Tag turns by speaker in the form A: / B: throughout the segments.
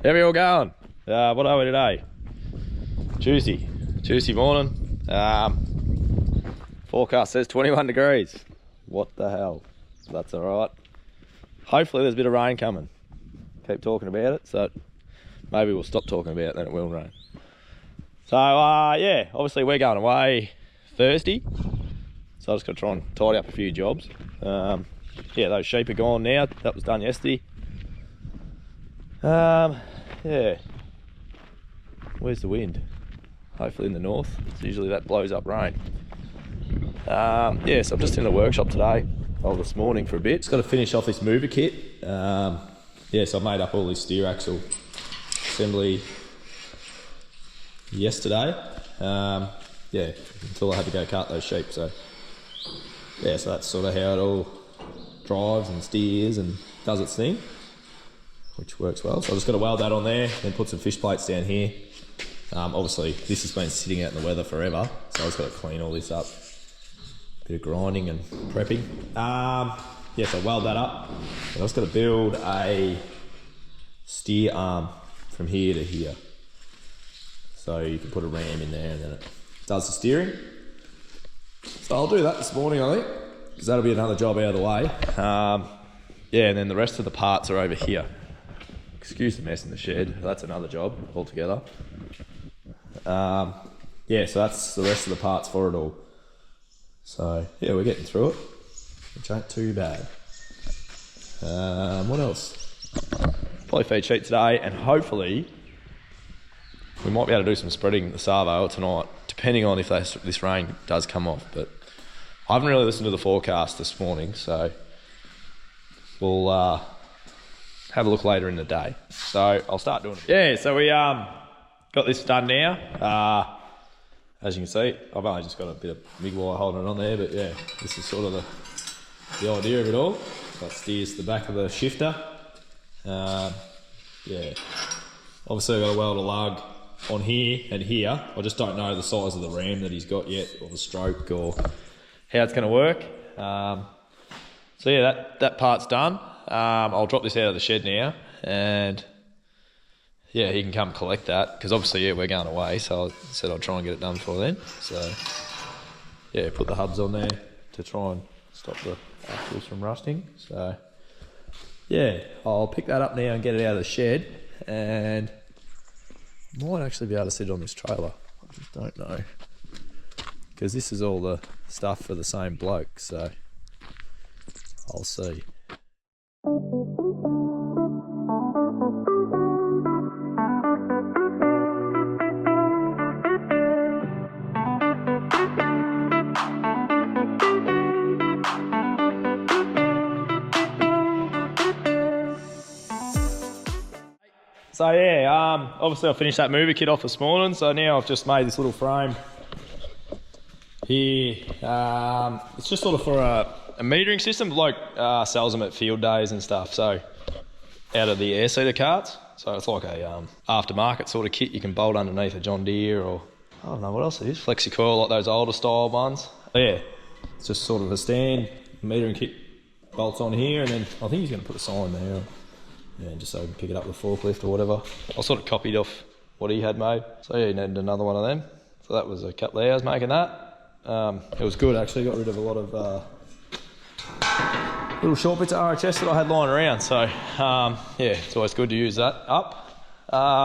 A: How are we all going? What are we today? Tuesday morning. Forecast says 21 degrees. What the hell? That's all right. Hopefully there's a bit of rain coming. Keep talking about it, so maybe we'll stop talking about it, then it will rain. So yeah, obviously we're going away Thursday, so I just got to try and tidy up a few jobs. Yeah, those sheep are gone now. That was done yesterday. Yeah, where's the wind? Hopefully in the north. So usually that blows up rain. Yeah, so I'm just in the workshop today, this morning for a bit. Just got to finish off this mover kit. Yeah, so I made up all this steer axle assembly yesterday. Yeah, until I had to go cut those sheep. So yeah, so that's sort of how it all drives and steers and does its thing, which works well. So I just got to weld that on there, then put some fish plates down here. Obviously this has been sitting out in the weather forever, so I just got to clean all this up. Bit of grinding and prepping. Yeah, so weld that up. And I just got to build a steer arm from here to here. So you can put a ram in there and then it does the steering. So I'll do that this morning, I think, because that'll be another job out of the way. Yeah, and then the rest of the parts are over here. Excuse the mess in the shed, that's another job altogether. Yeah, so that's the rest of the parts for it all. So yeah, we're getting through it, which ain't too bad. What else? Probably feed sheet today, and hopefully we might be able to do some spreading the Savo tonight, depending on if this rain does come off. But I haven't really listened to the forecast this morning, so we'll have a look later in the day. So I'll start doing it. Yeah, so we got this done now. As you can see, I've only just got a bit of MIG wire holding it on there, but yeah, this is sort of the idea of it all. That steers the back of the shifter. Yeah, obviously I've got to weld a lug on here and here. I just don't know the size of the ram that he's got yet, or the stroke, or how it's going to work. So yeah, that part's done. I'll drop this out of the shed now, and yeah, he can come collect that, because obviously, yeah, we're going away, so I said I'd try and get it done before then. So yeah, put the hubs on there to try and stop the axles from rusting. So yeah, I'll pick that up now and get it out of the shed, and might actually be able to sit on this trailer. I just don't know, because this is all the stuff for the same bloke, so I'll see. So yeah, obviously I finished that mover kit off this morning, so now I've just made this little frame here. It's just sort of for a metering system, like sells them at field days and stuff, so out of the air seeder carts. So it's like a aftermarket sort of kit you can bolt underneath a John Deere, or I don't know what else it is, FlexiCoil, like those older style ones. But yeah, it's just sort of a stand, metering kit bolts on here, and then I think he's going to put a sign there. Yeah, just so we can pick it up with a forklift or whatever. I sort of copied off what he had made. So yeah, he needed another one of them. So that was a couple of hours making that. It was good actually, got rid of a lot of little short bits of RHS that I had lying around. So yeah, it's always good to use that up.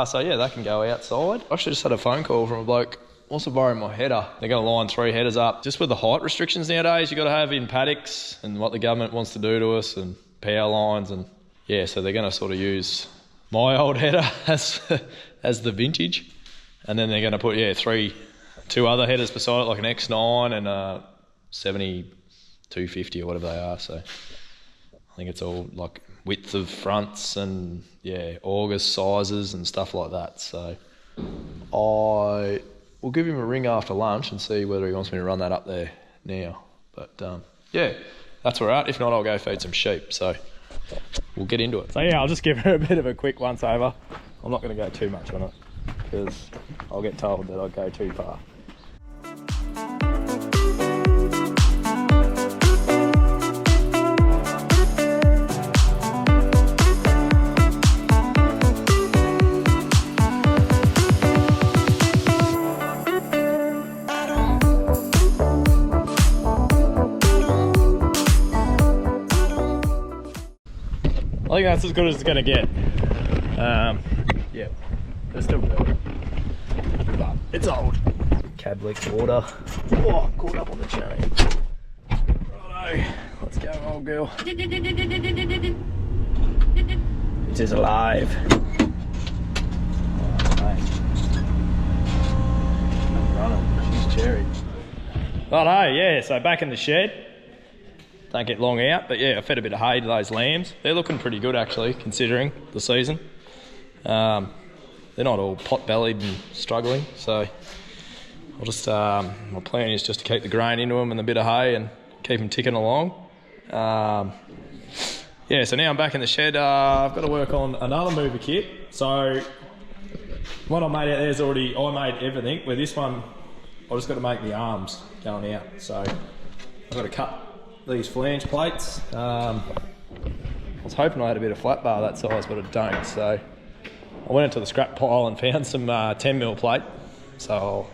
A: So yeah, that can go outside. I actually just had a phone call from a bloke, wants to borrow my header. They're going to line 3 headers up. Just with the height restrictions nowadays, you've got to have in paddocks and what the government wants to do to us, and power lines, and yeah, so they're going to sort of use my old header as the vintage, and then they're going to put 2 other headers beside it, like an X9 and a 7250 or whatever they are. So I think it's all like width of fronts and yeah, August sizes and stuff like that. So I will give him a ring after lunch and see whether he wants me to run that up there now. But yeah, that's where we're at. If not, I'll go feed some sheep. So we'll get into it. So yeah, I'll just give her a bit of a quick once over. I'm not going to go too much on it, because I'll get told that I go too far. I think that's as good as it's gonna get. Yeah, it's still good, but it's old. Cab leaks water. Oh, caught up on the chain. Righto, let's go, old girl. It is alive. She's cherry. Righto, yeah, so back in the shed. Don't get long out, but yeah, I fed a bit of hay to those lambs. They're looking pretty good actually, considering the season. They're not all pot-bellied and struggling, so I'll just, my plan is just to keep the grain into them and a bit of hay and keep them ticking along. Yeah, so now I'm back in the shed. I've got to work on another mover kit. So what I made out there is already, I made everything. With this one, I just got to make the arms going out. So I've got to cut these flange plates. I was hoping I had a bit of flat bar that size, but I don't. So I went into the scrap pile and found some 10mm plate. So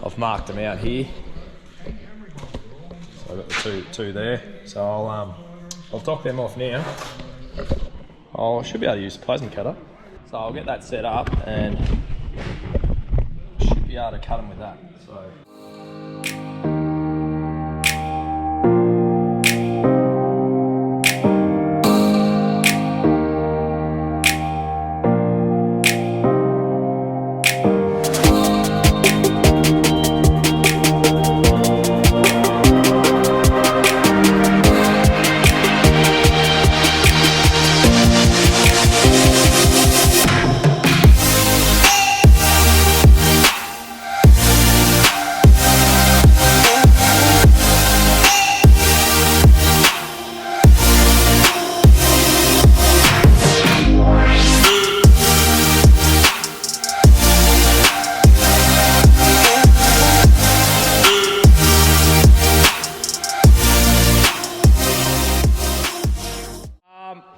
A: I've marked them out here. So I've got the two there. So I'll dock them off now. I should be able to use the plasma cutter. So I'll get that set up and should be able to cut them with that. So.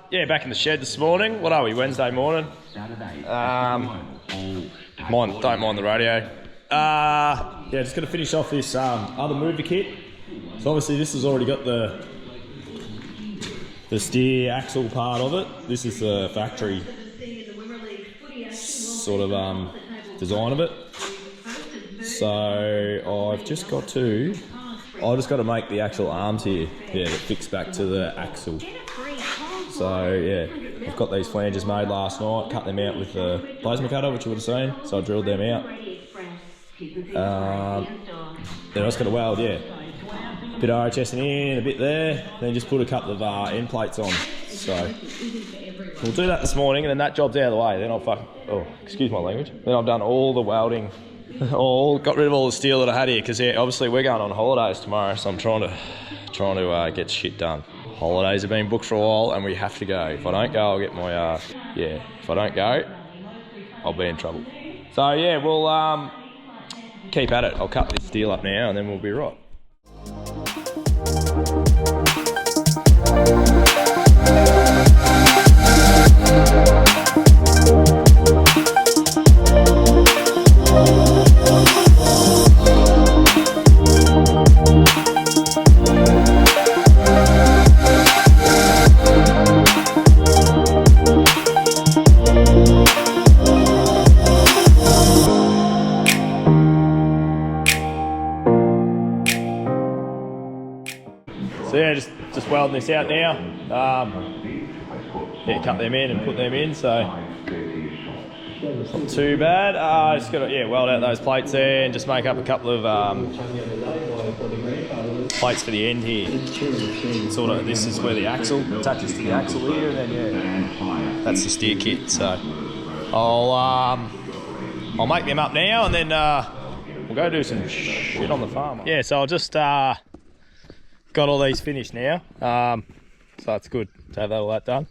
A: Yeah, back in the shed this morning. What are we, Wednesday morning? Don't mind the radio. Yeah, just going to finish off this other mover kit. So obviously this has already got the steer axle part of it. This is the factory sort of design of it. So I've just got to make the actual arms here, yeah, that fix back to the axle. So yeah, I've got these flanges made last night, cut them out with the plasma cutter, which you would have seen. So I drilled them out. Then I just got to weld, yeah, a bit of RHS in, a bit there, then just put a couple of end plates on. So we'll do that this morning, and then that job's out of the way. Then I'll excuse my language. Then I've done all the welding, got rid of all the steel that I had here, because yeah, obviously we're going on holidays tomorrow, so I'm trying to get shit done. Holidays have been booked for a while and we have to go. If I don't go, I'll get my, if I don't go, I'll be in trouble. So yeah, we'll keep at it. I'll cut this steel up now and then we'll be right. So yeah, just welding this out now. Yeah, cut them in and put them in, so not too bad. Just got to weld out those plates there and just make up a couple of plates for the end here. Sort of, this is where the axle attaches to the axle here, and then yeah, that's the steer kit. So I'll make them up now, and then we'll go do some shit on the farm. Yeah, so I'll just got all these finished now, so it's good to have all that done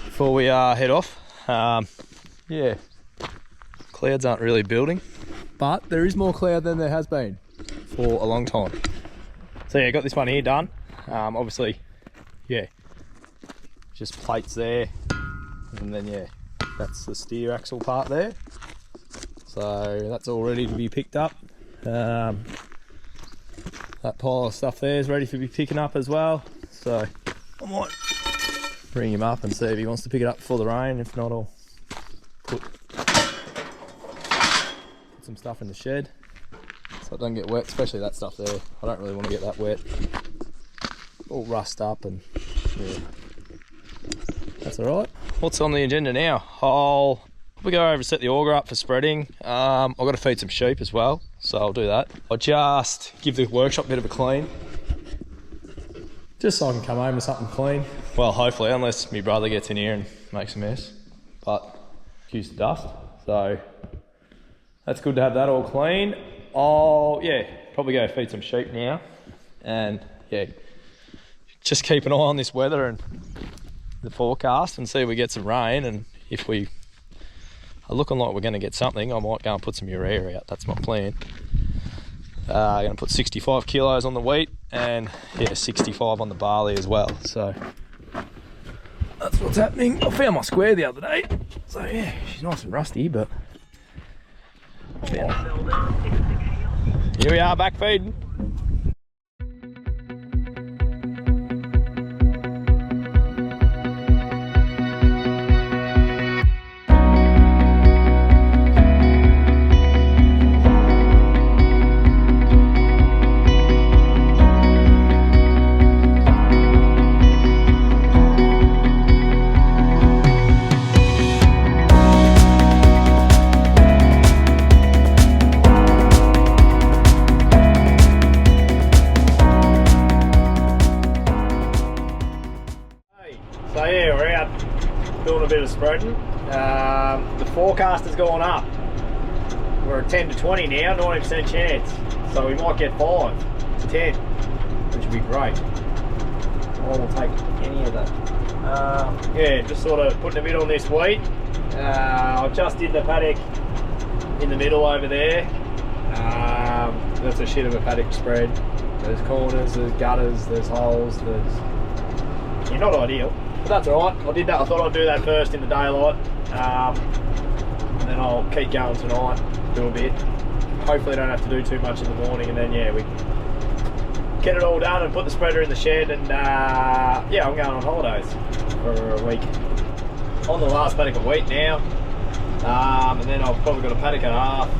A: before we head off. Yeah, clouds aren't really building, but there is more cloud than there has been for a long time. So yeah, got this one here done. Obviously, yeah, just plates there, and then yeah, that's the steer axle part there. So that's all ready to be picked up. That pile of stuff there is ready to be picking up as well. So I might bring him up and see if he wants to pick it up before the rain. If not, I'll put some stuff in the shed so it doesn't get wet, especially that stuff there. I don't really want to get that wet. All rust up and yeah. That's alright. What's on the agenda now? I'll probably go over and set the auger up for spreading. I've got to feed some sheep as well, so I'll do that. I'll just give the workshop a bit of a clean. Just so I can come home with something clean. Well, hopefully, unless my brother gets in here and makes a mess. But, excuse the dust. So, that's good to have that all clean. I'll, yeah, probably go feed some sheep now. And, yeah, just keep an eye on this weather and the forecast and see if we get some rain. And if we are looking like we're going to get something, I might go and put some urea out. That's my plan. I'm going to put 65 kilos on the wheat and yeah, 65 on the barley as well. So that's what's happening. I found my square the other day. So yeah, she's nice and rusty, but yeah. Here we are, back feeding. So yeah, we're out doing a bit of spreading. The forecast has gone up. We're at 10 to 20 now, 90% chance. So we might get 5 to 10, which would be great. I will take any of that. Yeah, just sort of putting a bit on this wheat. I just did the paddock in the middle over there. That's a shit of a paddock spread. There's corners, there's gutters, there's holes, yeah, not ideal. But that's alright, I did that. I thought I'd do that first in the daylight, and then I'll keep going tonight, do a bit. Hopefully don't have to do too much in the morning, and then yeah, we get it all done and put the spreader in the shed, and yeah, I'm going on holidays for a week. On the last paddock of wheat now, and then I've probably got a paddock and a half,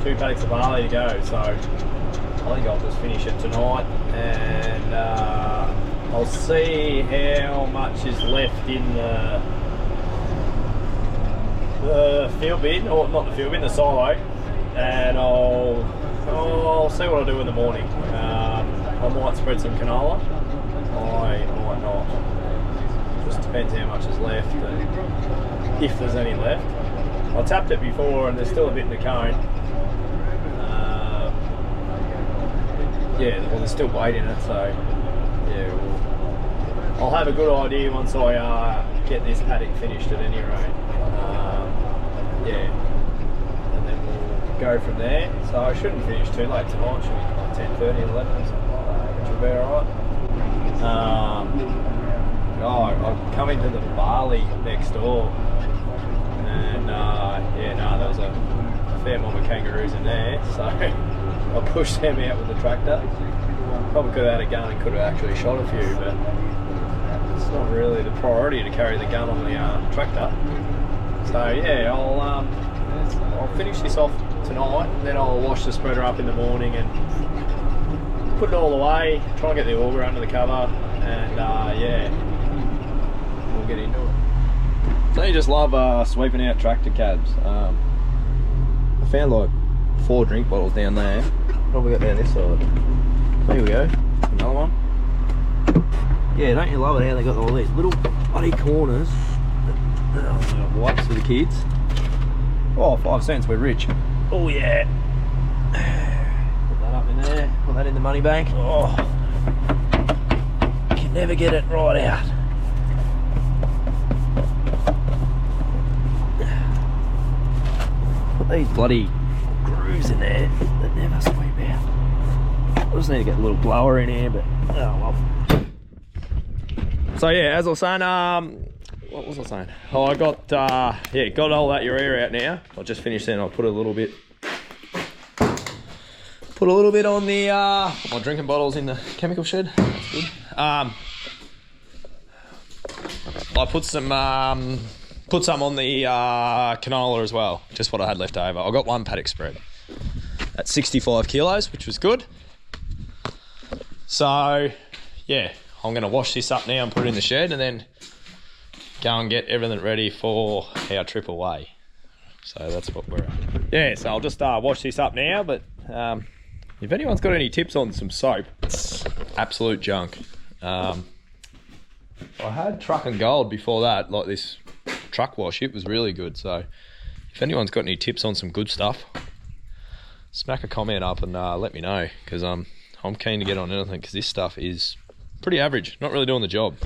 A: 2 paddocks of barley to go, so I think I'll just finish it tonight, and I'll see how much is left in the field bin, or not the field bin, the silo, and I'll see what I do in the morning. I might spread some canola, I might not. Just depends how much is left and if there's any left. I tapped it before and there's still a bit in the cone. Yeah, well, there's still weight in it, so yeah. I'll have a good idea once I get this paddock finished at any rate. Yeah, and then we'll go from there. So I shouldn't finish too late tonight. Should be like 10:30, 11 or something like that, which will be alright. I've come into the barley next door, and yeah, no, there was a fair amount of kangaroos in there, so I pushed them out with the tractor. Probably could have had a gun and could have actually shot a few, but it's not really the priority to carry the gun on the tractor. So yeah, I'll finish this off tonight, and then I'll wash the spreader up in the morning and put it all away, try and get the auger under the cover, and yeah, we'll get into it. So you just love sweeping out tractor cabs. I found like 4 drink bottles down there. What have we got down this side? There we go, another one. Yeah, don't you love it how they got all these little bloody corners that wipes for the kids. Oh, 5 cents, we're rich. Oh yeah. Put that up in there, put that in the money bank. Oh, can never get it right out. Put these bloody grooves in there that never sweep out. I just need to get a little blower in here, but oh well. So yeah, as I was saying, what was I saying? Oh, I got yeah, got all that urea out now. I just finished then. I'll put a little bit on the my drinking bottles in the chemical shed. That's good.
B: I put some on the canola as well, just what I had left over. I got one paddock spread at 65 kilos, which was good. So yeah, I'm going to wash this up now and put it in the shed, and then go and get everything ready for our trip away. So that's what we're at. Yeah, so I'll just wash this up now, but if anyone's got any tips on some soap, it's absolute junk. I had Truck and Gold before that, like this truck wash. It was really good. So if anyone's got any tips on some good stuff, smack a comment up and let me know, because I'm keen to get on anything, because this stuff is pretty average, not really doing the job.